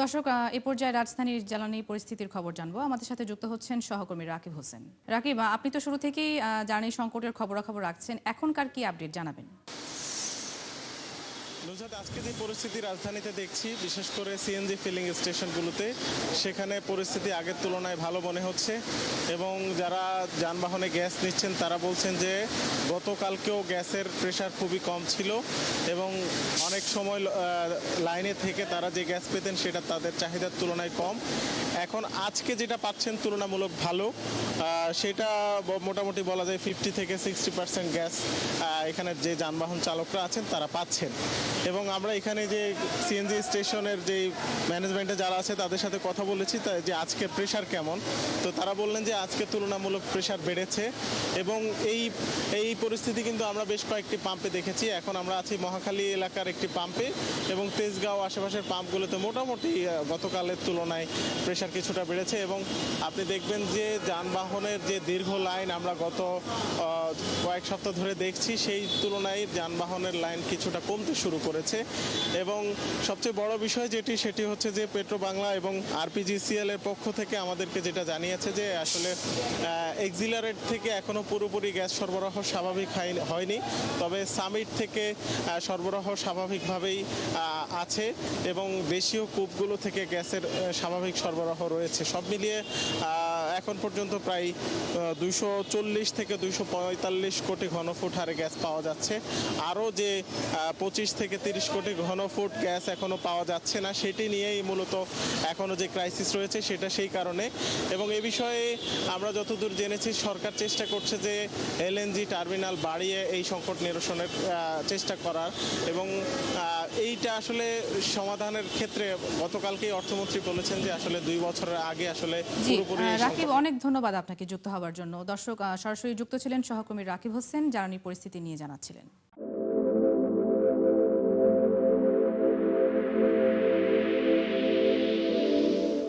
দর্শক এ পর্যায়ে রাজধানীর জ্বালানি পরিস্থিতির খবর জানবো। আমাদের সাথে যুক্ত হচ্ছেন সহকর্মী রাকিব হোসেন। রাকিব, আপনি তো শুরু থেকেই জ্বালানি সংকটের খবরাখবর রাখছেন, এখনকার কি আপডেট জানাবেন? নুসরাত, আজকে যে পরিস্থিতি রাজধানীতে দেখছি, বিশেষ করে সিএনজি ফিলিং স্টেশনগুলোতে, সেখানে পরিস্থিতি আগের তুলনায় ভালো মনে হচ্ছে। এবং যারা যানবাহনে গ্যাস নিচ্ছেন তারা বলছেন যে গতকালকেও গ্যাসের প্রেশার খুবই কম ছিল এবং অনেক সময় লাইনে থেকে তারা যে গ্যাস পেতেন সেটা তাদের চাহিদার তুলনায় কম। এখন আজকে যেটা পাচ্ছেন তুলনামূলক ভালো, সেটা মোটামুটি বলা যায় 50 থেকে 60% গ্যাস এখানের যে যানবাহন চালকরা আছেন তারা পাচ্ছেন। এবং আমরা এখানে যে সিএনজি স্টেশনের যে ম্যানেজমেন্টে যারা আছে তাদের সাথে কথা বলেছি যে আজকে প্রেশার কেমন, তো তারা বললেন যে আজকে তুলনামূলক প্রেশার বেড়েছে। এবং এই পরিস্থিতি কিন্তু আমরা বেশ কয়েকটি পাম্পে দেখেছি। এখন আমরা আছি মহাখালী এলাকার একটি পাম্পে এবং তেজগাঁও আশেপাশের পাম্পগুলোতে মোটামুটি গতকালের তুলনায় প্রেশার কিছুটা বেড়েছে। এবং আপনি দেখবেন যে যানবাহনের যে দীর্ঘ লাইন আমরা গত কয়েক সপ্তাহ ধরে দেখছি, সেই তুলনায় যানবাহনের লাইন কিছুটা কমতে শুরু করেছে। এবং সবচেয়ে বড় বিষয় সেটি হচ্ছে যে পেট্রো বাংলা এবং আরপিজিসিএল এর পক্ষ থেকে আমাদেরকে যেটা জানিয়েছে যে আসলে এক্সিলারেট থেকে এখনো পুরোপুরি গ্যাস সরবরাহ স্বাভাবিক হয়নি, তবে সামিট থেকে সরবরাহ স্বাভাবিকভাবেই আছে এবং দেশীয় কূপগুলো থেকে গ্যাসের স্বাভাবিক সরবরাহ রয়েছে। সব মিলিয়ে এখন পর্যন্ত প্রায় 240 থেকে 245 কোটি ঘনফুট হারে গ্যাস পাওয়া যাচ্ছে। আরও যে 25 থেকে 30 কোটি ঘনফুট গ্যাস এখনও পাওয়া যাচ্ছে না, সেটি নিয়েই মূলত এখনও যে ক্রাইসিস রয়েছে সেটা সেই কারণে। এবং এ বিষয়ে আমরা যতদূর জেনেছি সরকার চেষ্টা করছে যে এলএনজি টার্মিনাল বাড়িয়ে এই সংকট নিরসনের চেষ্টা করার। এবং এইটা আসলে সমাধানের ক্ষেত্রে গতকালকেই অর্থমন্ত্রী বলেছেন যে আসলে 2 বছরের আগে আসলে পুরোপুরি। রাকিব, অনেক ধন্যবাদ আপনাকে যুক্ত হওয়ার জন্য। দর্শক, সরাসরি যুক্ত ছিলেন সহকর্মী রাকিব হোসেন, জ্বালানি পরিস্থিতি নিয়ে জানাচ্ছিলেন।